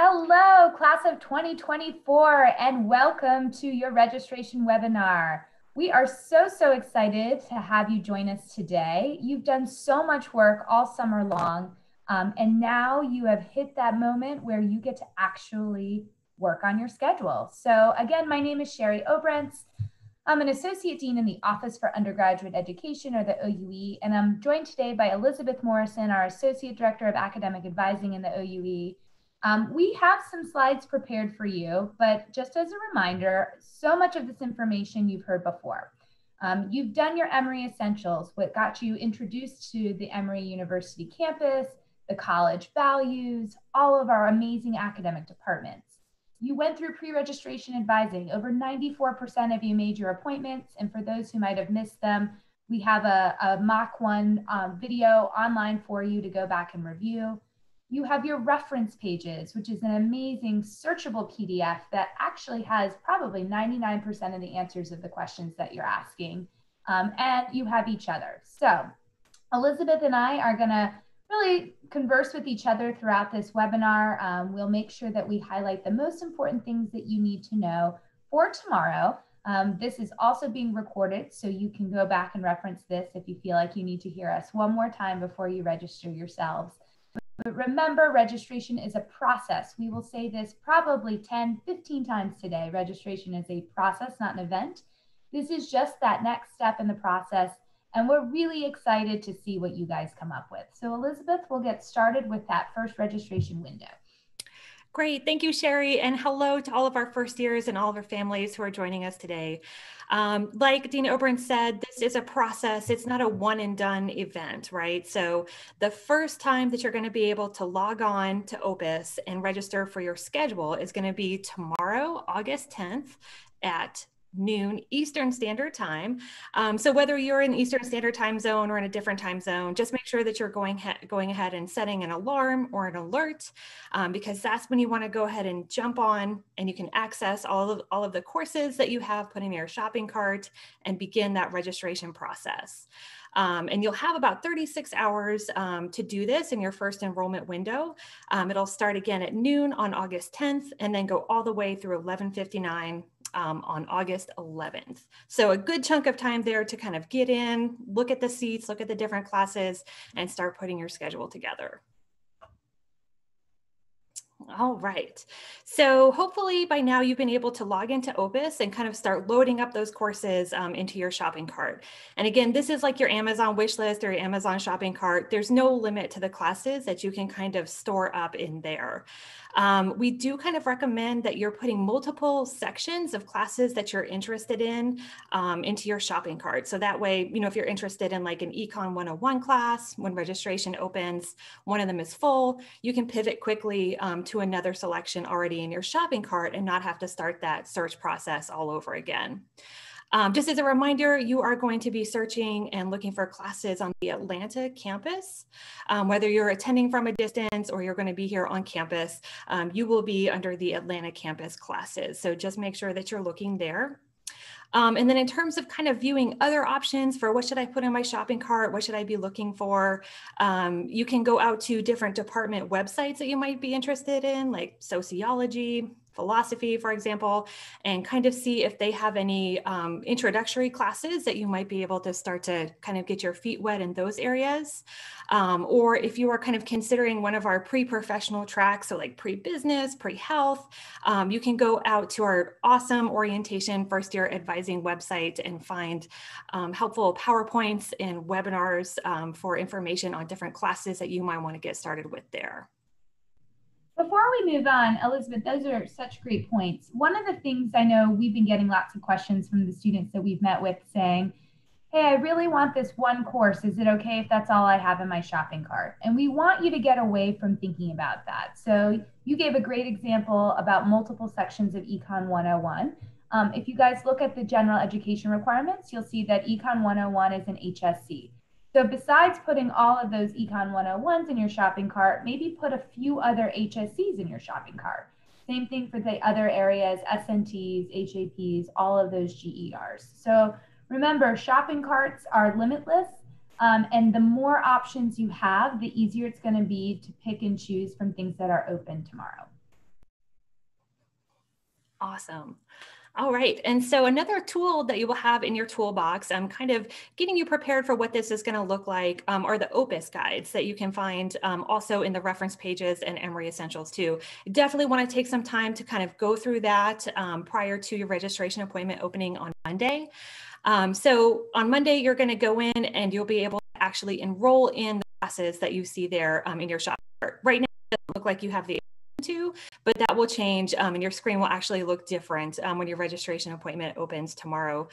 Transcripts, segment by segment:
Hello, class of 2024, and welcome to your registration webinar. We are so excited to have you join us today. You've done so much work all summer long, and now you have hit that moment where you get to actually work on your schedule. So again, my name is Sherry Obrentz. I'm an Associate Dean in the Office for Undergraduate Education, or the OUE, and I'm joined today by Elizabeth Morrison, our Associate Director of Academic Advising in the OUE. We have some slides prepared for you, but just as a reminder, so much of this information you've heard before. You've done your Emory Essentials, what got you introduced to the Emory University campus, the college values, all of our amazing academic departments. You went through pre-registration advising. Over 94% of you made your appointments, and for those who might have missed them, we have a Mach 1 video online for you to go back and review. You have your reference pages, which is an amazing searchable PDF that actually has probably 99% of the answers of the questions that you're asking. And you have each other. So Elizabeth and I are gonna really converse with each other throughout this webinar. We'll make sure that we highlight the most important things that you need to know for tomorrow. This is also being recorded, so you can go back and reference this if you feel like you need to hear us one more time before you register yourselves. But remember, registration is a process. We will say this probably 10, 15 times today. Registration is a process, not an event. This is just that next step in the process, and we're really excited to see what you guys come up with. So Elizabeth, we'll get started with that first registration window. Great, thank you, Sherry, and hello to all of our first years and all of our families who are joining us today. Like Dean Oberon said, this is a process. It's not a one and done event, right? So the first time that you're going to be able to log on to OPUS and register for your schedule is going to be tomorrow, August 10th at noon Eastern Standard Time. So whether you're in Eastern Standard Time zone or in a different time zone, just make sure that you're going ahead and setting an alarm or an alert, because that's when you want to go ahead and jump on and you can access all of the courses that you have put in your shopping cart and begin that registration process. And you'll have about 36 hours to do this in your first enrollment window. It'll start again at noon on August 10th and then go all the way through 11:59 on August 11th. So a good chunk of time there to kind of get in, look at the seats, look at the different classes, and start putting your schedule together. All right. So hopefully by now you've been able to log into OPUS and kind of start loading up those courses into your shopping cart. And again, this is like your Amazon wish list or your Amazon shopping cart. There's no limit to the classes that you can kind of store up in there. We do kind of recommend that you're putting multiple sections of classes that you're interested in into your shopping cart. So that way, if you're interested in like an Econ 101 class, when registration opens, one of them is full, you can pivot quickly to another selection already in your shopping cart and not have to start that search process all over again. Just as a reminder, you are going to be searching and looking for classes on the Atlanta campus. Whether you're attending from a distance or you're going to be here on campus, you will be under the Atlanta campus classes. So just make sure that you're looking there. And then in terms of kind of viewing other options for what should I put in my shopping cart, what should I be looking for, you can go out to different department websites that you might be interested in, like sociology, philosophy, for example, and kind of see if they have any introductory classes that you might be able to start to kind of get your feet wet in those areas. Or if you are kind of considering one of our pre-professional tracks, so like pre-business, pre-health, you can go out to our awesome orientation first year advising website and find helpful PowerPoints and webinars for information on different classes that you might want to get started with there. Before we move on, Elizabeth, those are such great points. One of the things I know we've been getting lots of questions from the students that we've met with saying, hey, I really want this one course. Is it okay if that's all I have in my shopping cart? And we want you to get away from thinking about that. So you gave a great example about multiple sections of Econ 101. If you guys look at the general education requirements, you'll see that Econ 101 is an HSC. So besides putting all of those Econ 101s in your shopping cart, maybe put a few other HSCs in your shopping cart. Same thing for the other areas, SNTs, HAPs, all of those GERs. So remember, shopping carts are limitless, and the more options you have, the easier it's going to be to pick and choose from things that are open tomorrow. Awesome. All right. And so another tool that you will have in your toolbox, kind of getting you prepared for what this is going to look like, are the OPUS guides that you can find also in the reference pages and Emory Essentials too. You definitely want to take some time to kind of go through that prior to your registration appointment opening on Monday. So on Monday, you're going to go in and you'll be able to actually enroll in the classes that you see there in your shopping cart. Right now, it doesn't look like you have the to, but that will change and your screen will actually look different when your registration appointment opens tomorrow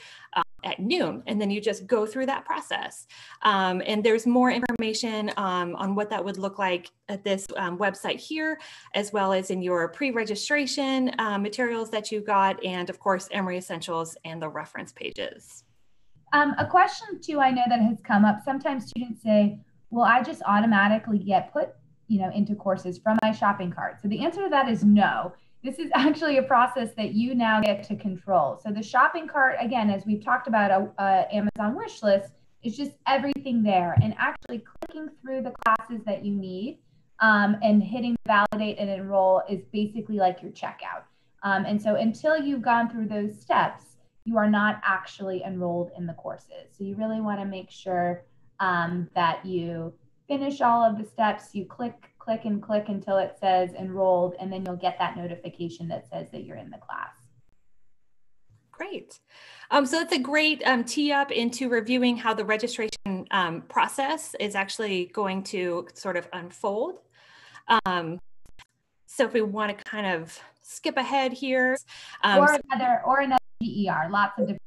at noon. And then you just go through that process. And there's more information on what that would look like at this website here, as well as in your pre-registration materials that you got, and of course, Emory Essentials and the reference pages. A question too, I know that has come up. Sometimes students say, well, I just automatically get put into courses from my shopping cart. So the answer to that is no. This is actually a process that you now get to control. So the shopping cart, again, as we've talked about, Amazon wish list, is just everything there. And actually clicking through the classes that you need and hitting validate and enroll is basically like your checkout. And so until you've gone through those steps, you are not actually enrolled in the courses. So you really want to make sure that you finish all of the steps, you click until it says enrolled, and then you'll get that notification that says that you're in the class. Great. So that's a great tee up into reviewing how the registration process is actually going to sort of unfold. So if we want to kind of skip ahead here. Or another GER, lots of different.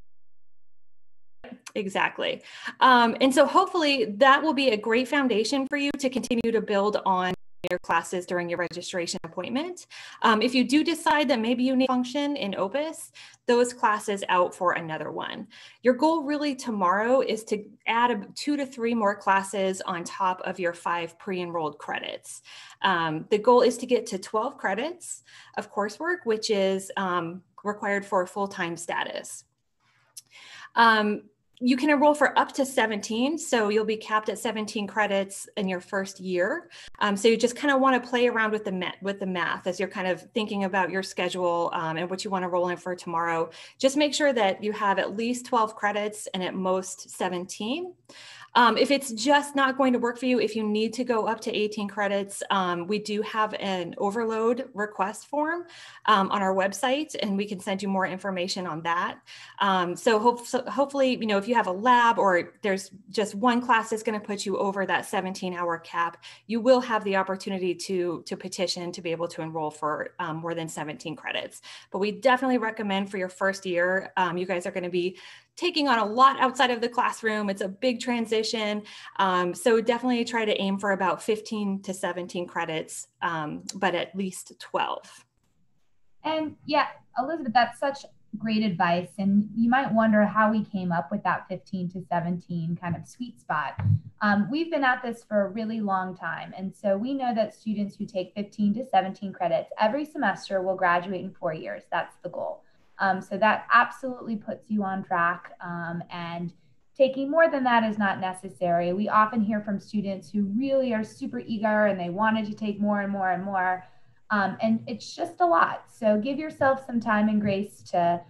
Exactly. And so hopefully that will be a great foundation for you to continue to build on your classes during your registration appointment. If you do decide that maybe you need a function in OPUS, those classes out for another one. Your goal really tomorrow is to add 2 to 3 more classes on top of your 5 pre-enrolled credits. The goal is to get to 12 credits of coursework, which is required for full-time status. You can enroll for up to 17, so you'll be capped at 17 credits in your first year. So you just kind of want to play around with the math as you're kind of thinking about your schedule and what you want to roll in for tomorrow. Just make sure that you have at least 12 credits and at most 17. If it's just not going to work for you, if you need to go up to 18 credits, we do have an overload request form on our website, and we can send you more information on that. So hopefully, you know, if you have a lab or there's just one class that's going to put you over that 17-hour cap, you will have the opportunity to petition to be able to enroll for more than 17 credits. But we definitely recommend for your first year, you guys are going to be taking on a lot outside of the classroom. It's a big transition. So definitely try to aim for about 15 to 17 credits, but at least 12. And yeah, Elizabeth, that's such great advice. And you might wonder how we came up with that 15 to 17 kind of sweet spot. We've been at this for a really long time. And so we know that students who take 15 to 17 credits every semester will graduate in 4 years. That's the goal. So that absolutely puts you on track. And taking more than that is not necessary. We often hear from students who really are super eager and they wanted to take more and more and more. And it's just a lot. So give yourself some time and grace to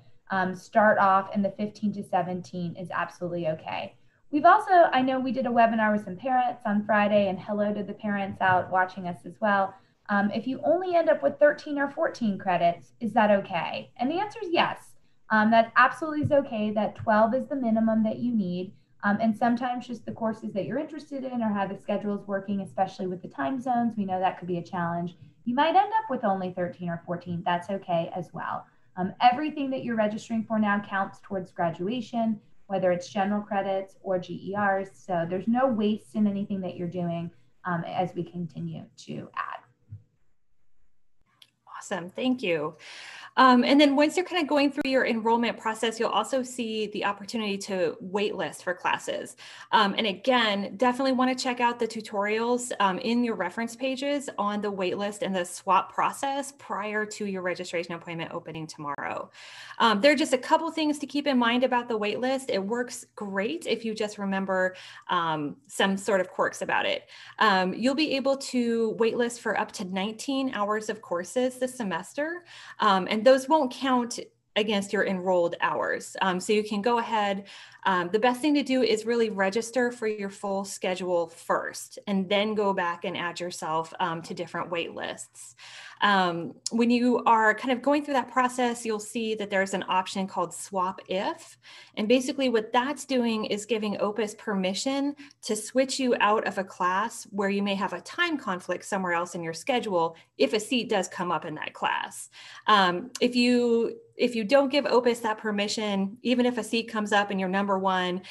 start off, and the 15 to 17 is absolutely okay. We've also, I know we did a webinar with some parents on Friday, and hello to the parents out watching us as well. If you only end up with 13 or 14 credits, is that okay? And the answer is yes. That absolutely is okay. That 12 is the minimum that you need. And sometimes just the courses that you're interested in or how the schedule is working, especially with the time zones, we know that could be a challenge. You might end up with only 13 or 14. That's okay as well. Everything that you're registering for now counts towards graduation, whether it's general credits or GERs. So there's no waste in anything that you're doing as we continue to add. Awesome, thank you. And then once you're kind of going through your enrollment process, you'll also see the opportunity to waitlist for classes. And again, definitely want to check out the tutorials in your reference pages on the waitlist and the swap process prior to your registration appointment opening tomorrow. There are just a couple things to keep in mind about the waitlist. It works great if you just remember some sort of quirks about it. You'll be able to waitlist for up to 19 hours of courses this semester. And those won't count against your enrolled hours. So you can go ahead. The best thing to do is really register for your full schedule first, and then go back and add yourself to different wait lists. When you are kind of going through that process, you'll see that there's an option called swap if. And basically what that's doing is giving OPUS permission to switch you out of a class where you may have a time conflict somewhere else in your schedule if a seat does come up in that class. If you don't give OPUS that permission, even if a seat comes up and you're number one,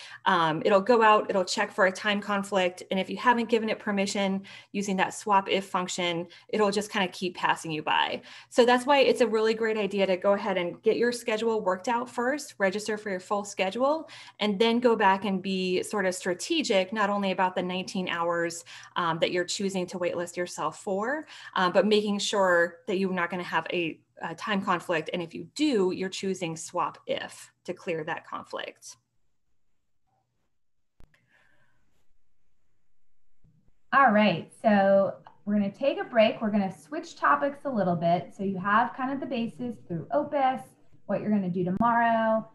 it'll go out, it'll check for a time conflict. And if you haven't given it permission using that swap if function, it'll just kind of keep passing you by. So that's why it's a really great idea to go ahead and get your schedule worked out first, register for your full schedule, and then go back and be sort of strategic, not only about the 19 hours that you're choosing to waitlist yourself for, but making sure that you're not going to have a time conflict. And if you do, you're choosing swap if to clear that conflict. All right, so we're going to take a break. We're going to switch topics a little bit. So you have kind of the basis through OPUS, what you're going to do tomorrow,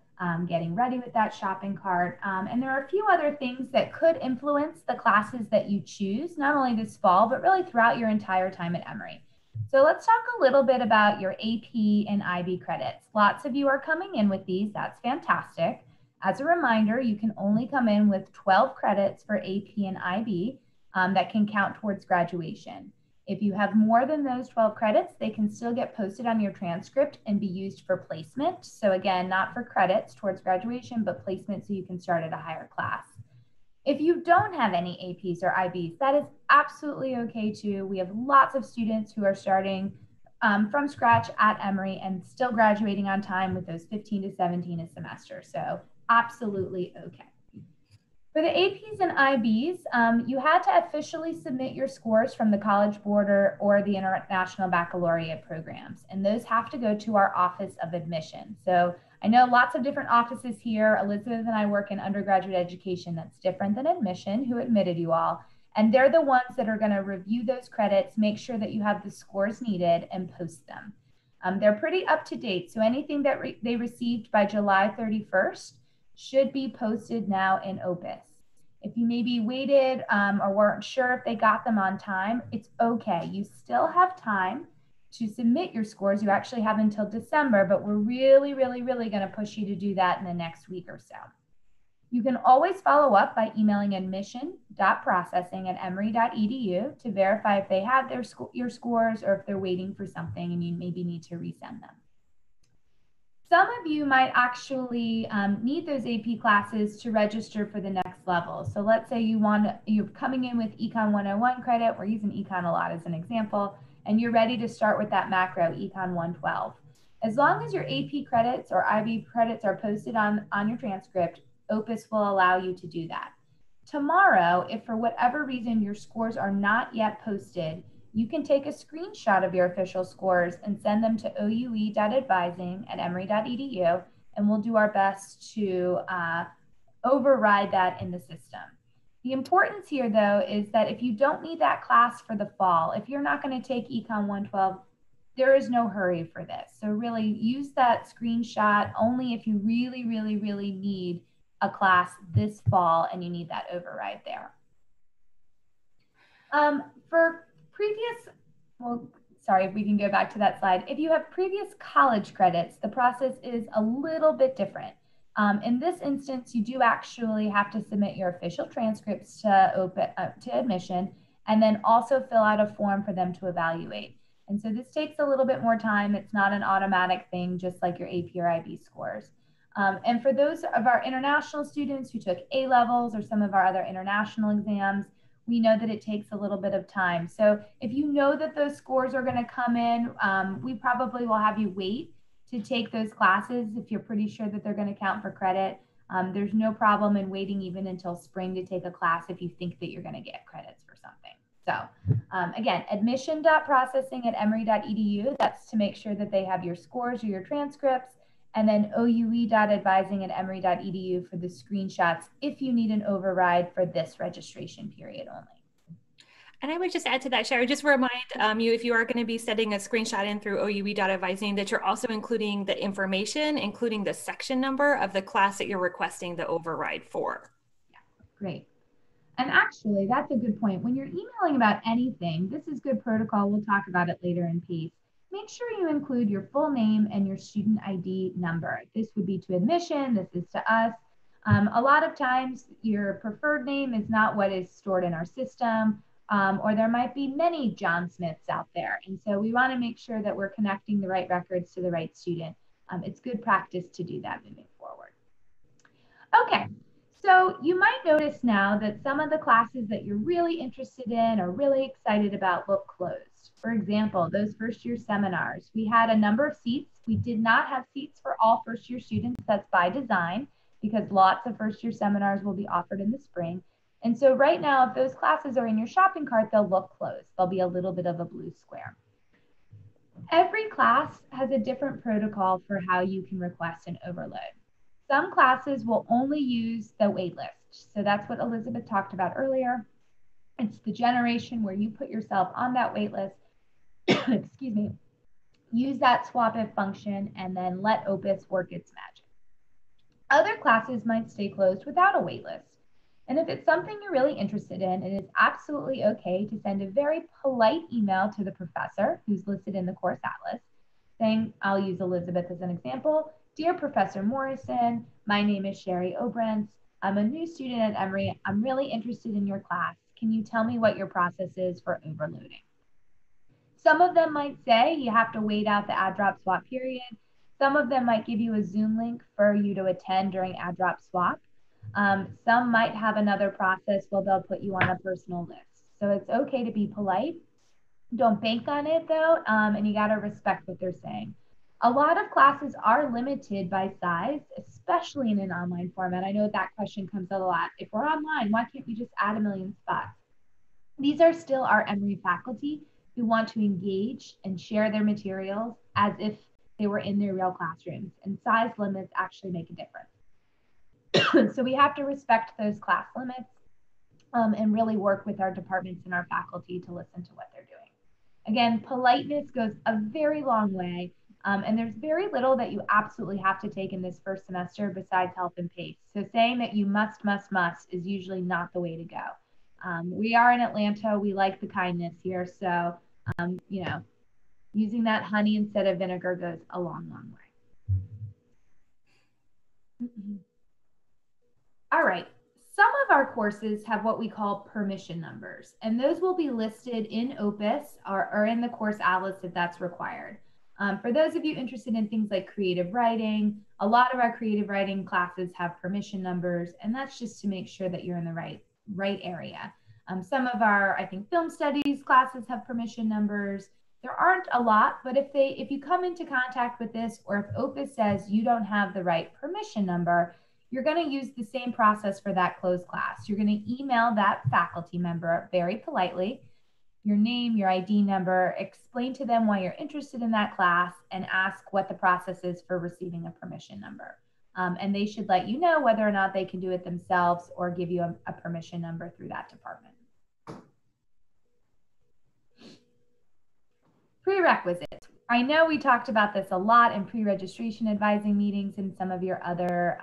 getting ready with that shopping cart. And there are a few other things that could influence the classes that you choose, not only this fall, but really throughout your entire time at Emory. So let's talk a little bit about your AP and IB credits. Lots of you are coming in with these. That's fantastic. As a reminder, you can only come in with 12 credits for AP and IB that can count towards graduation. If you have more than those 12 credits, they can still get posted on your transcript and be used for placement. So again, not for credits towards graduation, but placement so you can start at a higher class. If you don't have any APs or IBs, that is absolutely okay too. We have lots of students who are starting from scratch at Emory and still graduating on time with those 15 to 17 a semester. So absolutely okay. For the APs and IBs, you had to officially submit your scores from the College Board or the International Baccalaureate programs, and those have to go to our Office of Admission. So I know lots of different offices here. Elizabeth and I work in undergraduate education. That's different than admission, who admitted you all. And they're the ones that are going to review those credits, make sure that you have the scores needed, and post them. They're pretty up to date. So anything that they received by July 31st should be posted now in OPUS. If you maybe waited or weren't sure if they got them on time, it's okay. You still have time to submit your scores. You actually have until December, but we're really, really, really going to push you to do that in the next week or so. You can always follow up by emailing admission.processing@emory.edu to verify if they have your scores or if they're waiting for something and you maybe need to resend them. Some of you might actually need those AP classes to register for the next level. So let's say you're coming in with Econ 101 credit. We're using Econ a lot as an example, and you're ready to start with that macro Econ 112. As long as your AP credits or IB credits are posted on your transcript, OPUS will allow you to do that. Tomorrow, if for whatever reason your scores are not yet posted, you can take a screenshot of your official scores and send them to oue.advising@emory.edu, and we'll do our best to override that in the system. The importance here, though, is that if you don't need that class for the fall, if you're not going to take Econ 112, there is no hurry for this. So really use that screenshot only if you really, really, really need a class this fall and you need that override there. For previous, sorry, if we can go back to that slide. If you have previous college credits, the process is a little bit different. In this instance, you do actually have to submit your official transcripts to admission and then also fill out a form for them to evaluate. And so this takes a little bit more time. It's not an automatic thing, just like your AP or IB scores. And for those of our international students who took A-levels or some of our other international exams, we know that it takes a little bit of time. So if you know that those scores are going to come in, we probably will have you wait to take those classes if you're pretty sure that they're going to count for credit. There's no problem in waiting even until spring to take a class if you think that you're going to get credits for something. So again, admission.processing@emory.edu, that's to make sure that they have your scores or your transcripts, and then oue.advising@emory.edu for the screenshots if you need an override for this registration period only. And I would just add to that, Sherry, just remind you, if you are going to be setting a screenshot in through oue.advising, that you're also including the information, including the section number of the class that you're requesting the override for. Yeah, great. And actually, that's a good point. When you're emailing about anything, this is good protocol. We'll talk about it later in PACE. Make sure you include your full name and your student ID number. This would be to admission. This is to us. A lot of times, your preferred name is not what is stored in our system, or there might be many John Smiths out there. And so we want to make sure that we're connecting the right records to the right student. It's good practice to do that moving forward. Okay. So you might notice now that some of the classes that you're really interested in or really excited about look closed. For example, those first year seminars, we had a number of seats. We did not have seats for all first year students. That's by design because lots of first year seminars will be offered in the spring. And so right now, if those classes are in your shopping cart, they'll look closed. There'll be a little bit of a blue square. Every class has a different protocol for how you can request an overload. Some classes will only use the waitlist. So that's what Elizabeth talked about earlier. It's the generation where you put yourself on that waitlist, excuse me, use that swap if function, and then let OPUS work its magic. Other classes might stay closed without a waitlist. And if it's something you're really interested in, it is absolutely okay to send a very polite email to the professor who's listed in the course atlas, saying, I'll use Elizabeth as an example, Dear Professor Morrison, my name is Sherry Obrentz. I'm a new student at Emory. I'm really interested in your class. Can you tell me what your process is for overloading? Some of them might say you have to wait out the add drop swap period. Some of them might give you a Zoom link for you to attend during add drop swap. Some might have another process where they'll put you on a personal list. So it's okay to be polite. Don't bank on it though, and you gotta respect what they're saying. A lot of classes are limited by size, especially in an online format. I know that question comes up a lot. If we're online, why can't we just add a million spots? These are still our Emory faculty who want to engage and share their materials as if they were in their real classrooms, and size limits actually make a difference. So we have to respect those class limits and really work with our departments and our faculty to listen to what they're doing. Again, politeness goes a very long way. And there's very little that you absolutely have to take in this first semester besides health and PACE. So saying that you must is usually not the way to go. We are in Atlanta. We like the kindness here. So, you know, using that honey instead of vinegar goes a long, long way. All right. Some of our courses have what we call permission numbers, and those will be listed in OPUS or in the course atlas if that's required. For those of you interested in things like creative writing, a lot of our creative writing classes have permission numbers, and that's just to make sure that you're in the right area. Some of our, I think, film studies classes have permission numbers. There aren't a lot, but if you come into contact with this, or if OPUS says you don't have the right permission number, you're going to use the same process for that closed class. You're going to email that faculty member very politely, your name, your ID number, explain to them why you're interested in that class, and ask what the process is for receiving a permission number. And they should let you know whether or not they can do it themselves or give you a permission number through that department. Prerequisites. I know we talked about this a lot in pre-registration advising meetings and some of your other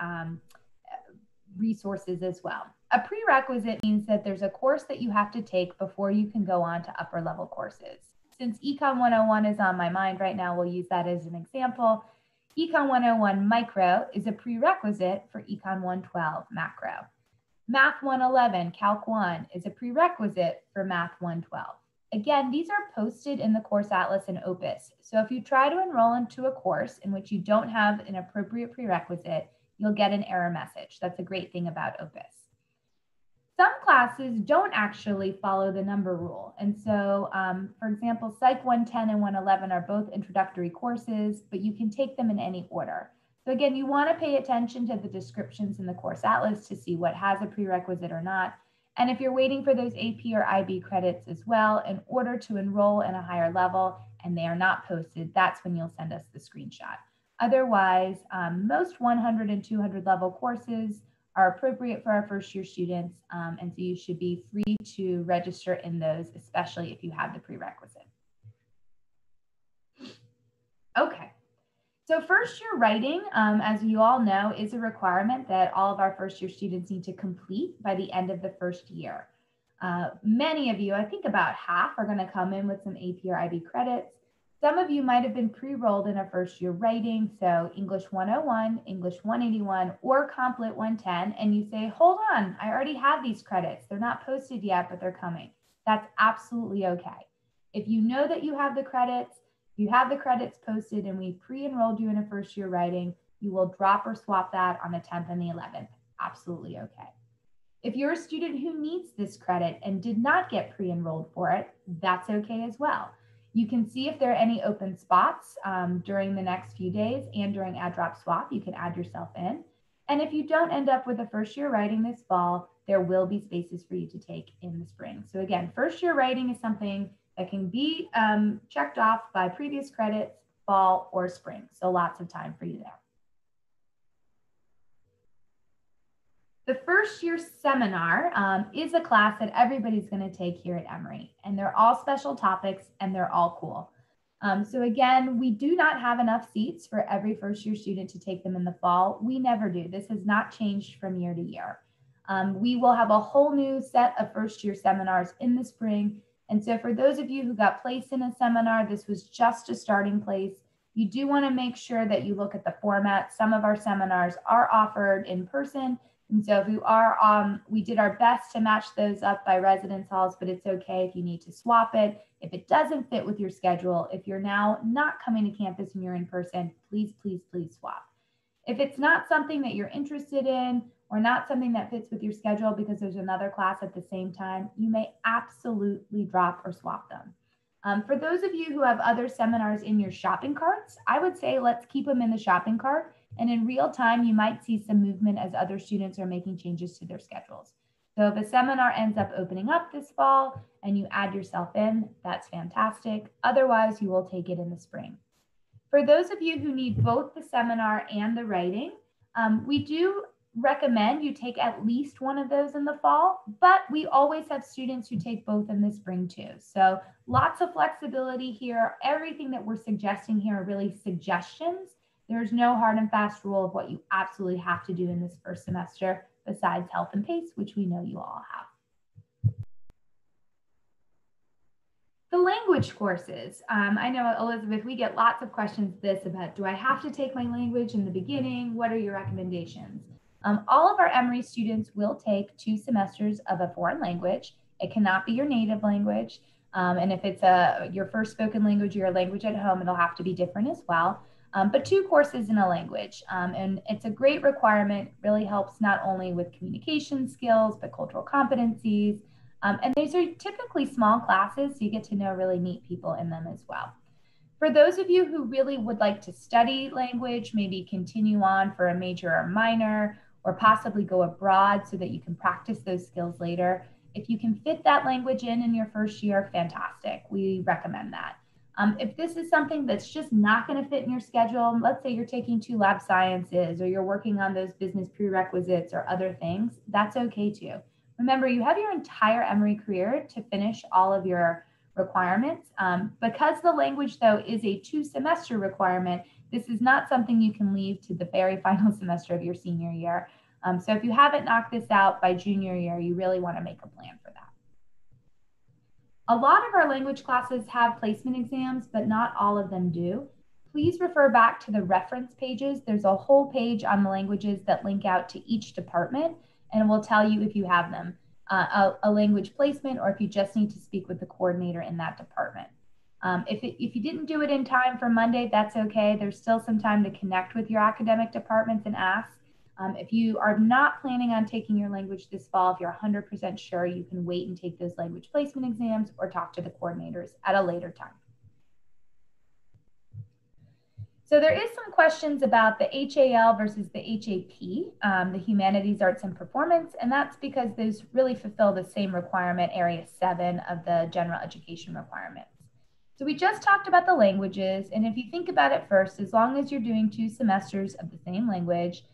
resources as well. A prerequisite means that there's a course that you have to take before you can go on to upper level courses. Since Econ 101 is on my mind right now, we'll use that as an example. Econ 101 Micro is a prerequisite for Econ 112 Macro. Math 111 Calc 1 is a prerequisite for Math 112. Again, these are posted in the course atlas and OPUS. So if you try to enroll into a course in which you don't have an appropriate prerequisite, you'll get an error message. That's a great thing about OPUS. Some classes don't actually follow the number rule. And so, for example, Psych 110 and 111 are both introductory courses, but you can take them in any order. So again, you want to pay attention to the descriptions in the course atlas to see what has a prerequisite or not. And if you're waiting for those AP or IB credits as well, in order to enroll in a higher level and they are not posted, that's when you'll send us the screenshot. Otherwise, most 100 and 200 level courses are appropriate for our first year students. And so you should be free to register in those, especially if you have the prerequisite. Okay. So first year writing, as you all know, is a requirement that all of our first year students need to complete by the end of the first year. Many of you, I think about half, are going to come in with some AP or IB credits. Some of you might have been pre-rolled in a first year writing, so English 101, English 181, or Comp Lit 110, and you say, hold on, I already have these credits. They're not posted yet, but they're coming. That's absolutely okay. If you know that you have the credits, you have the credits posted and we pre-enrolled you in a first year writing, you will drop or swap that on the 10th and the 11th. Absolutely okay. If you're a student who needs this credit and did not get pre-enrolled for it, that's okay as well. You can see if there are any open spots during the next few days and during add drop swap, you can add yourself in. And if you don't end up with a first year writing this fall, there will be spaces for you to take in the spring. So again, first year writing is something that can be checked off by previous credits, fall or spring. So lots of time for you there. The first year seminar is a class that everybody's going to take here at Emory, and they're all special topics and they're all cool. So again, we do not have enough seats for every first year student to take them in the fall. We never do. This has not changed from year to year. We will have a whole new set of first year seminars in the spring. And so for those of you who got placed in a seminar, this was just a starting place. You do want to make sure that you look at the format. Some of our seminars are offered in person. And so if you are, we did our best to match those up by residence halls, but it's okay if you need to swap it. If it doesn't fit with your schedule, if you're now not coming to campus and you're in person, please, please, please swap. If it's not something that you're interested in or not something that fits with your schedule because there's another class at the same time, you may absolutely drop or swap them. For those of you who have other seminars in your shopping carts, I would say let's keep them in the shopping cart. And in real time, you might see some movement as other students are making changes to their schedules. So if a seminar ends up opening up this fall and you add yourself in, that's fantastic. Otherwise, you will take it in the spring. For those of you who need both the seminar and the writing, we do recommend you take at least one of those in the fall, but we always have students who take both in the spring too. So lots of flexibility here. Everything that we're suggesting here are really suggestions. There's no hard and fast rule of what you absolutely have to do in this first semester besides health and PACE, which we know you all have. The language courses. I know, Elizabeth, we get lots of questions this about, do I have to take my language in the beginning? What are your recommendations? All of our Emory students will take 2 semesters of a foreign language. It cannot be your native language. And if it's your first spoken language or your language at home, it'll have to be different as well. But 2 courses in a language. And it's a great requirement, really helps not only with communication skills, but cultural competencies. And these are typically small classes, so you get to know really neat people in them as well. For those of you who really would like to study language, maybe continue on for a major or minor, or possibly go abroad so that you can practice those skills later, if you can fit that language in your first year, fantastic. We recommend that. If this is something that's just not going to fit in your schedule, let's say you're taking 2 lab sciences or you're working on those business prerequisites or other things, that's okay too. Remember, you have your entire Emory career to finish all of your requirements. Because the language, though, is a 2-semester requirement, this is not something you can leave to the very final semester of your senior year. So if you haven't knocked this out by junior year, you really want to make a plan for that. A lot of our language classes have placement exams, but not all of them do. Please refer back to the reference pages. There's a whole page on the languages that link out to each department, and will tell you if you have them, a language placement, or if you just need to speak with the coordinator in that department. If you didn't do it in time for Monday, that's okay. There's still some time to connect with your academic departments and ask. If you are not planning on taking your language this fall, if you're 100% sure, you can wait and take those language placement exams or talk to the coordinators at a later time. So there is some questions about the HAL versus the HAP, the Humanities, Arts, and Performance, and that's because those really fulfill the same requirement, Area 7 of the general education requirements. So we just talked about the languages, and if you think about it first, as long as you're doing 2 semesters of the same language,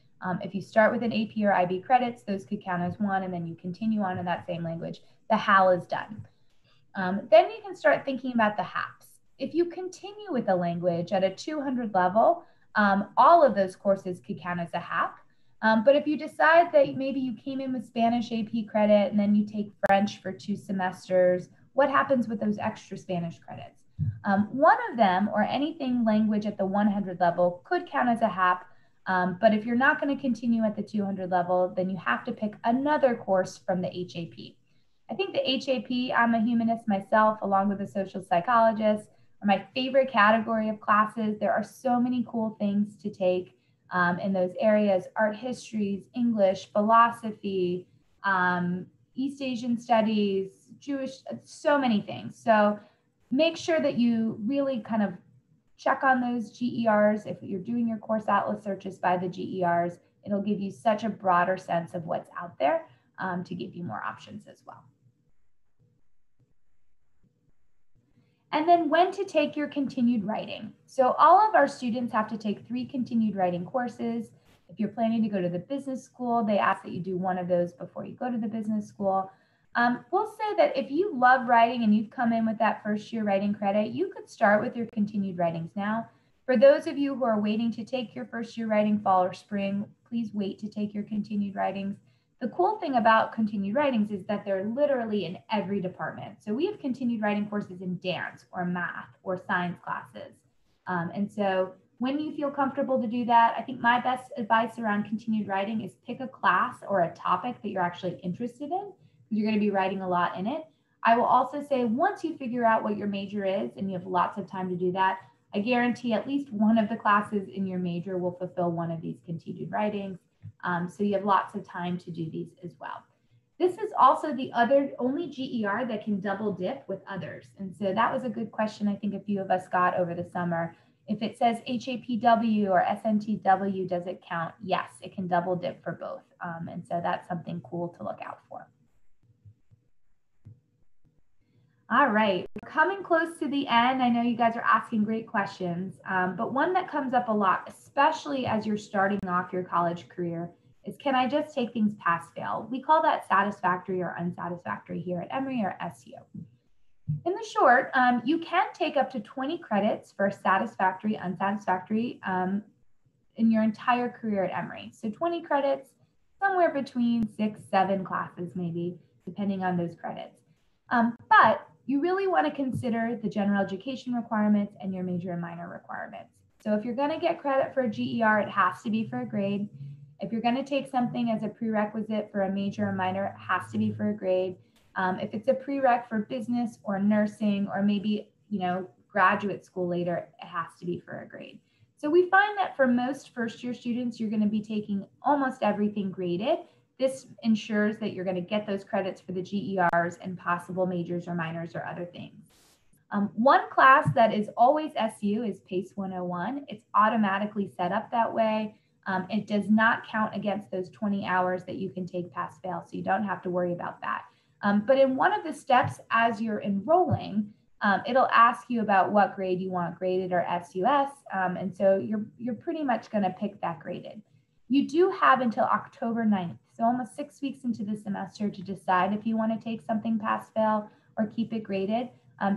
if you start with an AP or IB credits, those could count as 1, and then you continue on in that same language, the HAL is done. Then you can start thinking about the HAPs. If you continue with a language at a 200 level, all of those courses could count as a HAP. But if you decide that maybe you came in with Spanish AP credit and then you take French for 2 semesters, what happens with those extra Spanish credits? One of them, or anything language at the 100 level, could count as a HAP. But if you're not going to continue at the 200 level, then you have to pick another course from the HAP. I think the HAP, I'm a humanist myself, along with a social psychologist, are my favorite category of classes. There are so many cool things to take in those areas: art histories, English, philosophy, East Asian studies, Jewish, so many things. So make sure that you really kind of check on those GERs. If you're doing your course atlas searches by the GERs, it'll give you such a broader sense of what's out there to give you more options as well. And then when to take your continued writing. So all of our students have to take 3 continued writing courses. If you're planning to go to the business school, they ask that you do one of those before you go to the business school. We'll say that if you love writing and you've come in with that first year writing credit, you could start with your continued writings now. For those of you who are waiting to take your first year writing fall or spring, please wait to take your continued writings. The cool thing about continued writings is that they're literally in every department. So we have continued writing courses in dance or math or science classes. And so when you feel comfortable to do that, I think my best advice around continued writing is pick a class or a topic that you're actually interested in, because you're going to be writing a lot in it. I will also say, once you figure out what your major is and you have lots of time to do that, I guarantee at least one of the classes in your major will fulfill one of these continued writings. So you have lots of time to do these as well. This is also the only GER that can double dip with others. And so that was a good question I think a few of us got over the summer. If it says HAPW or SNTW, does it count? Yes, it can double dip for both. And so that's something cool to look out for. All right, we're coming close to the end. I know you guys are asking great questions, but one that comes up a lot, especially as you're starting off your college career, is, can I just take things pass-fail? We call that satisfactory or unsatisfactory here at Emory or SU. In the short, you can take up to 20 credits for satisfactory, unsatisfactory in your entire career at Emory. So 20 credits, somewhere between 6, 7 classes maybe, depending on those credits. But you really want to consider the general education requirements and your major and minor requirements. So if you're going to get credit for a GER, it has to be for a grade. If you're going to take something as a prerequisite for a major or minor, it has to be for a grade. If it's a prereq for business or nursing or maybe, graduate school later, it has to be for a grade. So we find that for most first-year students, you're going to be taking almost everything graded. This ensures that you're going to get those credits for the GERs and possible majors or minors or other things. One class that is always SU is PACE 101. It's automatically set up that way. It does not count against those 20 hours that you can take pass-fail, so you don't have to worry about that. But in one of the steps as you're enrolling, it'll ask you about what grade you want graded or SUS, and so you're pretty much going to pick that graded. You do have until October 9th, so almost 6 weeks into the semester, to decide if you want to take something pass-fail or keep it graded.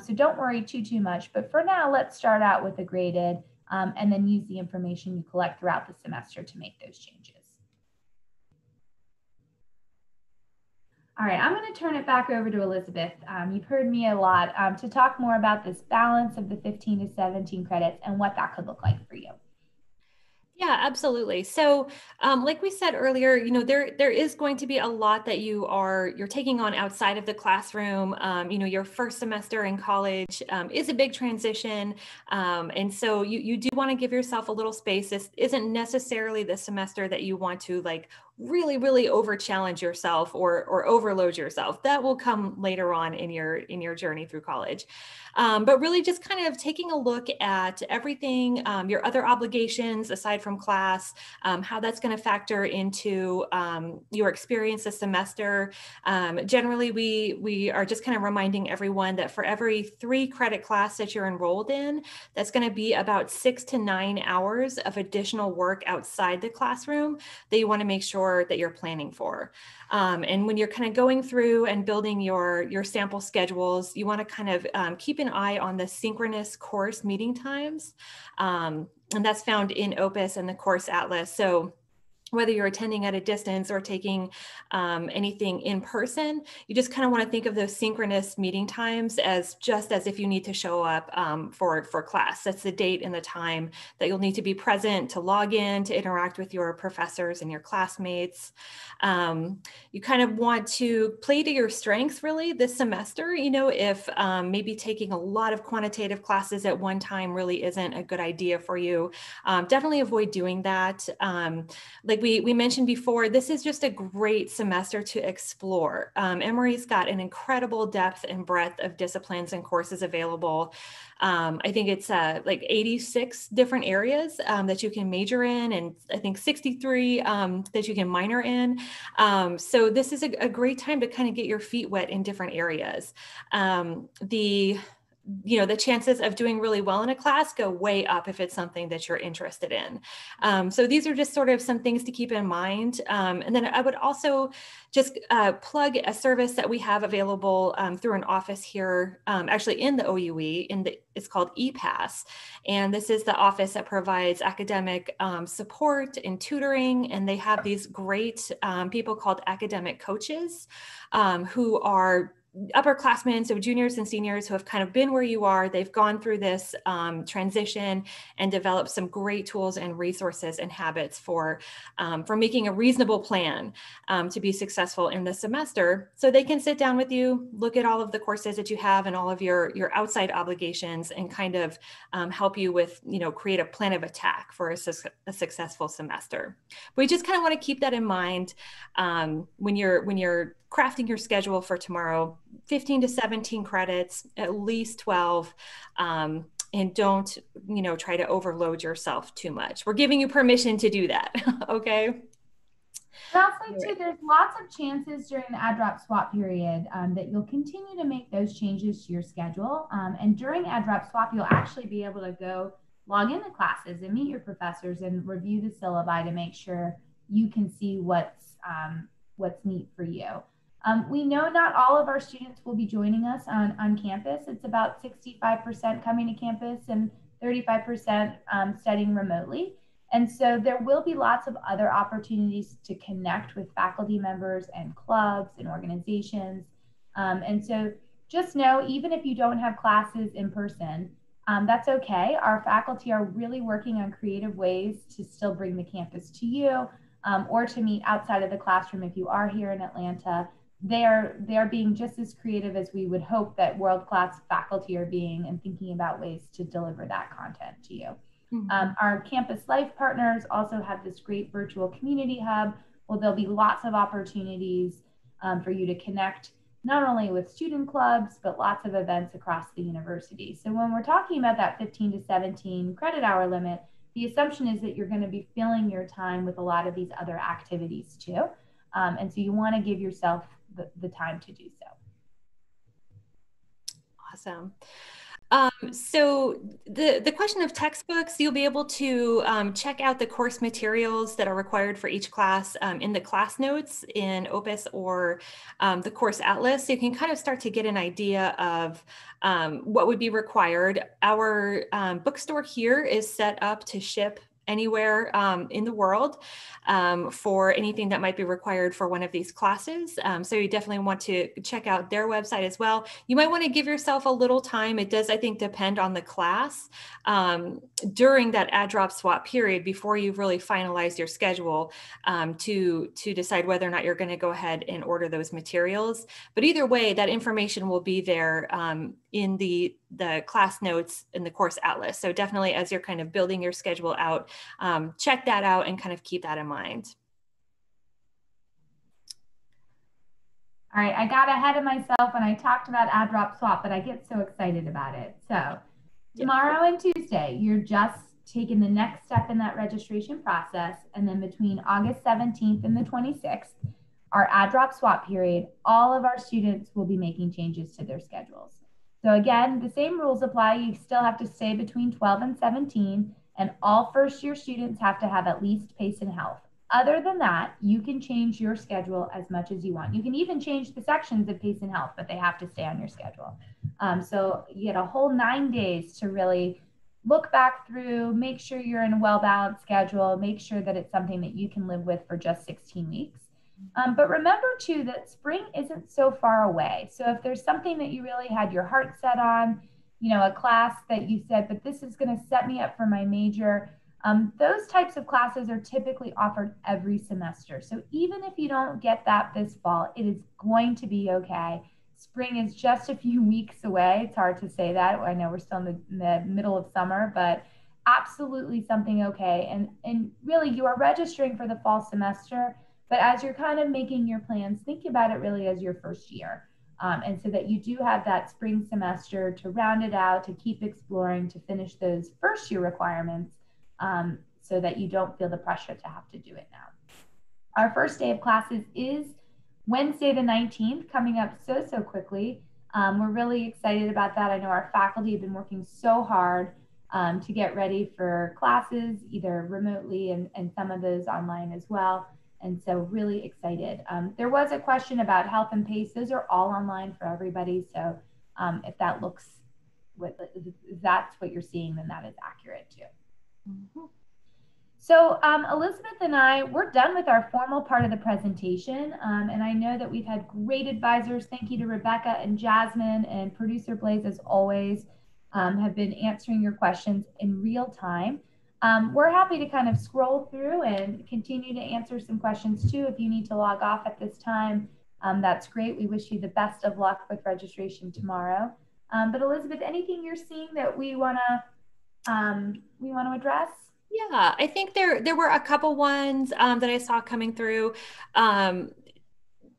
So don't worry too much, but for now, let's start out with a graded and then use the information you collect throughout the semester to make those changes. All right, I'm going to turn it back over to Elizabeth. You've heard me a lot to talk more about this balance of the 15 to 17 credits and what that could look like for you. Yeah, absolutely. So, like we said earlier, there is going to be a lot that you're taking on outside of the classroom. Your first semester in college is a big transition, and so you do want to give yourself a little space. This isn't necessarily the semester that you want to really over challenge yourself or overload yourself. That will come later on in your journey through college. But really just kind of taking a look at everything, your other obligations aside from class, how that's going to factor into your experience this semester. Generally, we are just kind of reminding everyone that for every 3 credit class that you're enrolled in, that's going to be about 6 to 9 hours of additional work outside the classroom that you want to make sure that you're planning for. And when you're kind of going through and building your sample schedules, you want to kind of keep an eye on the synchronous course meeting times. And that's found in OPUS and the course atlas. So whether you're attending at a distance or taking anything in person, you just kind of want to think of those synchronous meeting times as just as if you need to show up for class. That's the date and the time that you'll need to be present to log in, to interact with your professors and your classmates. You kind of want to play to your strengths really this semester. If maybe taking a lot of quantitative classes at one time really isn't a good idea for you, definitely avoid doing that. Like we mentioned before, this is just a great semester to explore. Emory's got an incredible depth and breadth of disciplines and courses available. I think it's like 86 different areas that you can major in, and I think 63 that you can minor in. So this is a great time to kind of get your feet wet in different areas. The chances of doing really well in a class go way up if it's something that you're interested in. So these are just sort of some things to keep in mind. And then I would also just plug a service that we have available through an office here, actually in the OUE, it's called ePass. And this is the office that provides academic support and tutoring. And they have these great people called academic coaches who are upperclassmen, so juniors and seniors who have kind of been where you are. They've gone through this transition and developed some great tools and resources and habits for making a reasonable plan to be successful in the semester. So they can sit down with you, look at all of the courses that you have and all of your outside obligations, and kind of help you with, create a plan of attack for a successful semester. We just kind of want to keep that in mind when you're crafting your schedule for tomorrow. 15 to 17 credits, at least 12, and don't, try to overload yourself too much. We're giving you permission to do that, okay? And I'll say too, there's lots of chances during the add-drop swap period that you'll continue to make those changes to your schedule. And during add-drop swap, you'll actually be able to go log into classes and meet your professors and review the syllabi to make sure you can see what's neat for you. We know not all of our students will be joining us on campus. It's about 65% coming to campus and 35% studying remotely. And so there will be lots of other opportunities to connect with faculty members and clubs and organizations. And so just know, even if you don't have classes in person, that's okay. Our faculty are really working on creative ways to still bring the campus to you, or to meet outside of the classroom if you are here in Atlanta. They're being just as creative as we would hope that world-class faculty are being, and thinking about ways to deliver that content to you. Our campus life partners also have this great virtual community hub. Well, there'll be lots of opportunities for you to connect, not only with student clubs, but lots of events across the university. So when we're talking about that 15 to 17 credit hour limit, the assumption is that you're going to be filling your time with a lot of these other activities too. And so you want to give yourself the time to do so. Awesome. So the question of textbooks, you'll be able to check out the course materials that are required for each class in the class notes in OPUS or the course atlas. So you can kind of start to get an idea of what would be required. Our bookstore here is set up to ship anywhere in the world for anything that might be required for one of these classes. So you definitely want to check out their website as well. You might want to give yourself a little time. It does, I think, depend on the class during that add drop swap period before you've really finalized your schedule to decide whether or not you're going to go ahead and order those materials. But either way, that information will be there in the class notes in the course atlas. So definitely, as you're kind of building your schedule out, check that out and kind of keep that in mind. All right, I got ahead of myself when I talked about add drop swap, but I get so excited about it. So tomorrow and Tuesday, you're just taking the next step in that registration process. And then between August 17th and the 26th, our add drop swap period, all of our students will be making changes to their schedules. So again, the same rules apply. You still have to stay between 12 and 17, and all first year students have to have at least PACE and health. Other than that, you can change your schedule as much as you want. You can even change the sections of PACE and health, but they have to stay on your schedule. So you get a whole 9 days to really look back through, make sure you're in a well-balanced schedule, make sure that it's something that you can live with for just 16 weeks. But remember too that spring isn't so far away. So if there's something that you really had your heart set on, a class that you said, but this is going to set me up for my major, those types of classes are typically offered every semester. So even if you don't get that this fall, it is going to be okay. Spring is just a few weeks away. It's hard to say that. I know we're still in the middle of summer, but absolutely something okay. And really, you are registering for the fall semester. But as you're kind of making your plans, think about it really as your first year. And so that you do have that spring semester to round it out, to keep exploring, to finish those first year requirements, so that you don't feel the pressure to have to do it now. Our first day of classes is Wednesday the 19th, coming up so quickly. We're really excited about that. I know our faculty have been working so hard to get ready for classes, either remotely and some of those online as well. And so really excited. There was a question about health and PACE. Those are all online for everybody. So if that looks, if that's what you're seeing, then that is accurate too. Mm-hmm. So Elizabeth and I, we're done with our formal part of the presentation. And I know that we've had great advisors. Thank you to Rebecca and Jasmine, and producer Blaze, as always, have been answering your questions in real time. We're happy to kind of scroll through and continue to answer some questions too. If you need to log off at this time, that's great. We wish you the best of luck with registration tomorrow. But Elizabeth, anything you're seeing that we want to address? Yeah, I think there were a couple ones that I saw coming through.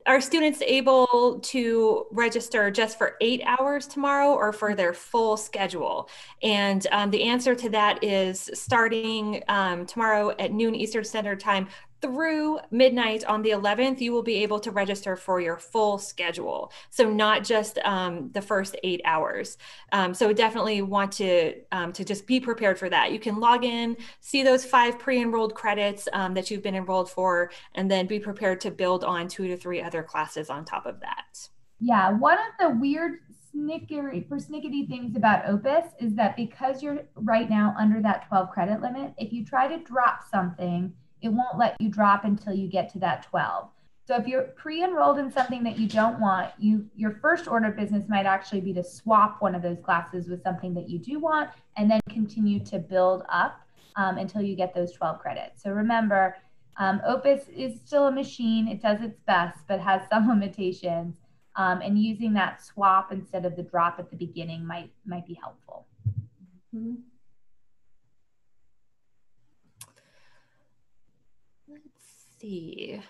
Are students able to register just for 8 hours tomorrow or for their full schedule? And the answer to that is starting tomorrow at noon Eastern Standard Time. through midnight on the 11th, you will be able to register for your full schedule. So not just the first 8 hours. So definitely want to just be prepared for that. You can log in, see those 5 pre-enrolled credits that you've been enrolled for, and then be prepared to build on 2 to 3 other classes on top of that. Yeah, one of the weird persnickety things about Opus is that because you're right now under that 12 credit limit, if you try to drop something, it won't let you drop until you get to that 12. So if you're pre-enrolled in something that you don't want, your first order of business might actually be to swap one of those classes with something that you do want, and then continue to build up until you get those 12 credits. So remember, Opus is still a machine. It does its best, but has some limitations. And using that swap instead of the drop at the beginning might be helpful. Mm-hmm. Let's see.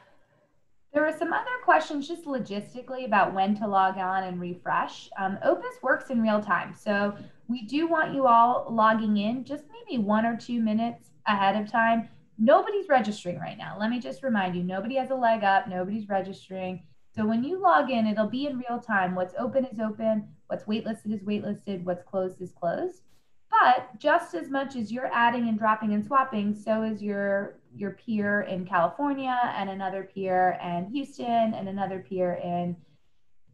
There were some other questions just logistically about when to log on and refresh. Opus works in real time, so we do want you all logging in just maybe 1 or 2 minutes ahead of time. Nobody's registering right now. Let me just remind you, nobody has a leg up, nobody's registering. So when you log in, it'll be in real time. What's open is open, what's waitlisted is waitlisted, what's closed is closed. But just as much as you're adding and dropping and swapping, so is your peer in California and another peer in Houston and another peer in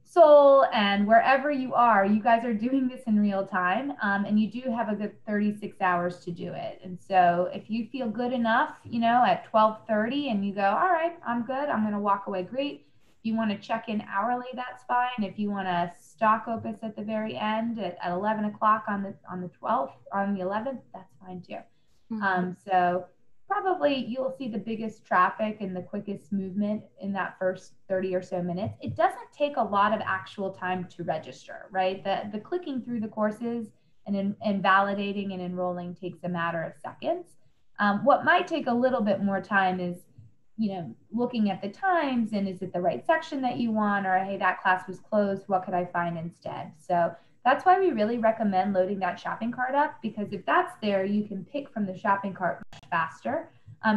Seoul, and wherever you are, you guys are doing this in real time, and you do have a good 36 hours to do it. And so if you feel good enough, at 12:30 and you go, all right, I'm good, I'm going to walk away, great. If you want to check in hourly, that's fine. If you want to stock Opus at the very end at 11 o'clock on the 12th, on the 11th, that's fine too. Mm-hmm. So probably you'll see the biggest traffic and the quickest movement in that first 30 or so minutes. It doesn't take a lot of actual time to register, right? The clicking through the courses and validating and enrolling takes a matter of seconds. What might take a little bit more time is, looking at the times and is it the right section that you want, or hey, that class was closed, what could I find instead? So that's why we really recommend loading that shopping cart up, because if that's there, you can pick from the shopping cart much faster.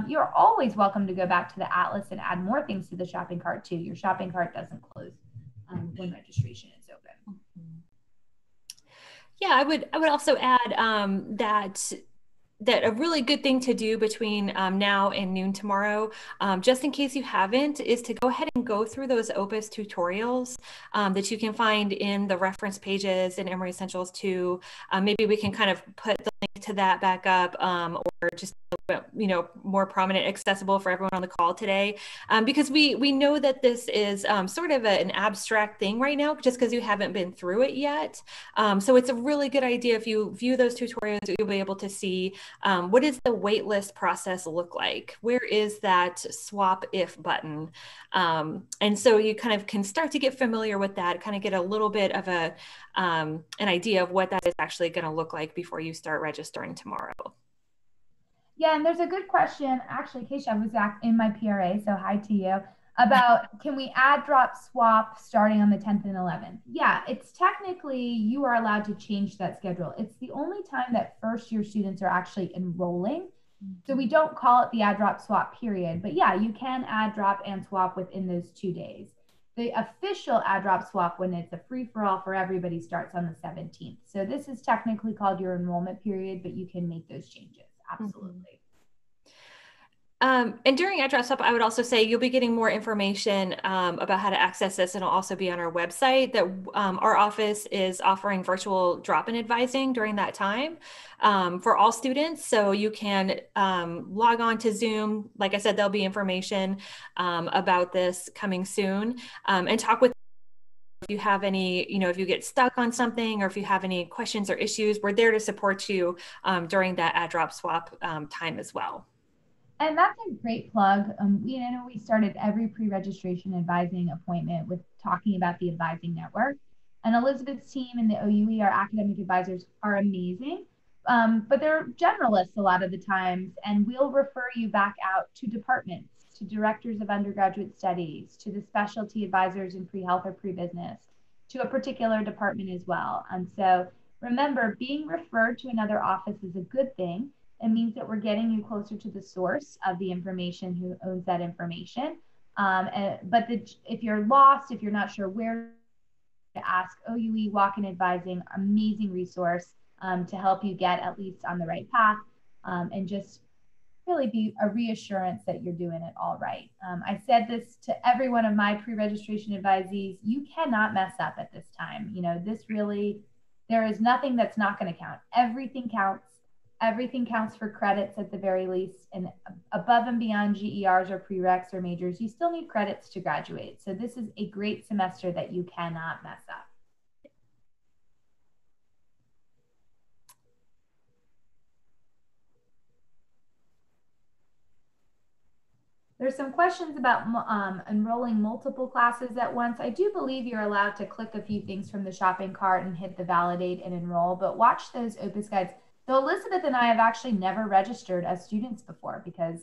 You're always welcome to go back to the Atlas and add more things to the shopping cart too. Your shopping cart doesn't close when registration is open. Yeah, I would also add that a really good thing to do between now and noon tomorrow, just in case you haven't, is to go ahead and go through those Opus tutorials that you can find in the reference pages in Emory Essentials 2. Maybe we can kind of put the link to that back up, or just more prominent, accessible for everyone on the call today, because we know that this is sort of an abstract thing right now, just because you haven't been through it yet. So it's a really good idea if you view those tutorials, you'll be able to see what does the waitlist process look like? Where is that swap if button? And so you kind of can start to get familiar with that, kind of get a little bit of an idea of what that is actually going to look like before you start registering tomorrow. Yeah, and there's a good question. Actually, Keisha was in my PRA, so hi to you, about can we add, drop, swap starting on the 10th and 11th? Yeah, it's technically, you are allowed to change that schedule. It's the only time that first year students are actually enrolling. So we don't call it the add, drop, swap period. But yeah, you can add, drop, and swap within those 2 days. The official add, drop, swap, when it's a free-for-all for everybody, starts on the 17th. So this is technically called your enrollment period, but you can make those changes. Absolutely. And during add, drop, swap, I would also say you'll be getting more information about how to access this, and it'll also be on our website that our office is offering virtual drop-in advising during that time for all students. So you can log on to Zoom. Like I said, there'll be information about this coming soon, and talk with. If you have any, if you get stuck on something, or if you have any questions or issues, we're there to support you during that add, drop, swap time as well. And that's a great plug. We started every pre-registration advising appointment with talking about the advising network. And Elizabeth's team and the OUE, our academic advisors, are amazing. But they're generalists a lot of the times, and we'll refer you back out to departments, to directors of undergraduate studies, to the specialty advisors in pre-health or pre-business, to a particular department as well. And so remember, being referred to another office is a good thing. It means that we're getting you closer to the source of the information, who owns that information. If you're lost, if you're not sure where to ask, OUE Walk-in Advising, amazing resource to help you get at least on the right path, and just really be a reassurance that you're doing it all right. I said this to every one of my pre-registration advisees: you cannot mess up at this time. This really, there is nothing that's not going to count. Everything counts. Everything counts for credits at the very least. And above and beyond GERs or prereqs or majors, you still need credits to graduate. So this is a great semester that you cannot mess up. There's some questions about enrolling multiple classes at once. I do believe you're allowed to click a few things from the shopping cart and hit the validate and enroll, but watch those OPUS guides. So Elizabeth and I have actually never registered as students before because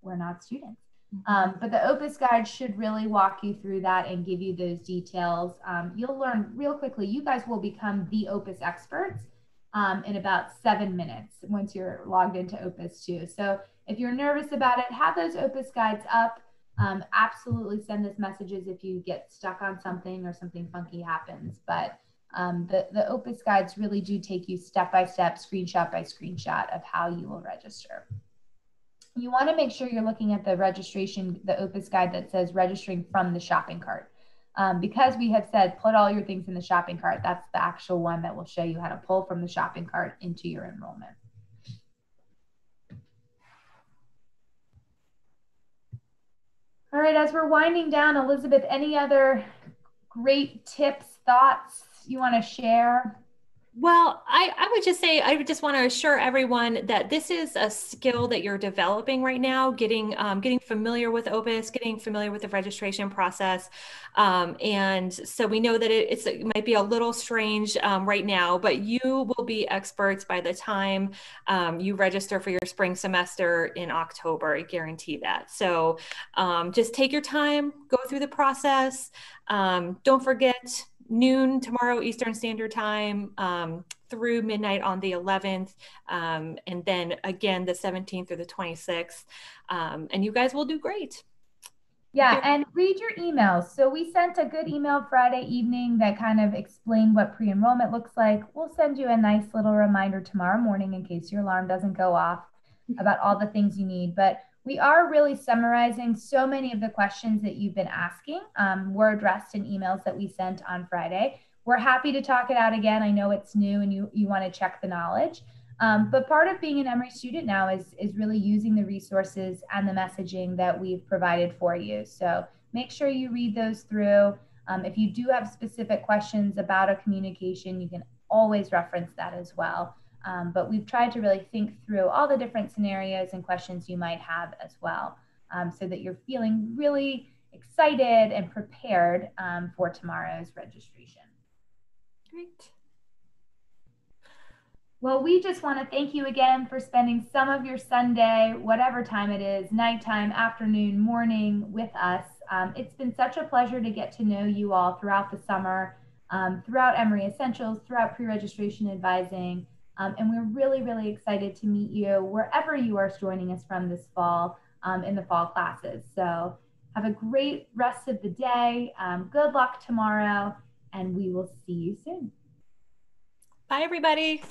we're not students. But the OPUS guide should really walk you through that and give you those details. You'll learn real quickly. You guys will become the OPUS experts in about 7 minutes once you're logged into OPUS 2. So if you're nervous about it, have those OPUS guides up. Absolutely send us messages if you get stuck on something or something funky happens. But the OPUS guides really do take you step by step, screenshot by screenshot of how you will register. You want to make sure you're looking at the registration, the OPUS guide that says registering from the shopping cart. Because we have said put all your things in the shopping cart, that's the actual one that will show you how to pull from the shopping cart into your enrollment. All right, as we're winding down, Elizabeth, any other great tips, thoughts you want to share? Well, I would just say, I would just want to assure everyone that this is a skill that you're developing right now, getting familiar with OPUS, getting familiar with the registration process. And so we know that it might be a little strange right now, but you will be experts by the time you register for your spring semester in October. I guarantee that. So just take your time, go through the process. Don't forget, noon tomorrow Eastern Standard Time through midnight on the 11th, and then again the 17th or the 26th, and you guys will do great. Yeah, and read your emails. So we sent a good email Friday evening that kind of explained what pre-enrollment looks like. We'll send you a nice little reminder tomorrow morning in case your alarm doesn't go off about all the things you need. But we are really summarizing so many of the questions that you've been asking were addressed in emails that we sent on Friday. We're happy to talk it out again. I know it's new and you want to check the knowledge. But part of being an Emory student now is really using the resources and the messaging that we've provided for you. So make sure you read those through. If you do have specific questions about a communication, you can always reference that as well. But we've tried to really think through all the different scenarios and questions you might have as well, so that you're feeling really excited and prepared for tomorrow's registration. Great. Well, we just want to thank you again for spending some of your Sunday, whatever time it is, nighttime, afternoon, morning, with us. It's been such a pleasure to get to know you all throughout the summer, throughout Emory Essentials, throughout pre-registration advising. And we're really, really excited to meet you wherever you are joining us from this fall in the fall classes. So have a great rest of the day. Good luck tomorrow, and we will see you soon. Bye, everybody.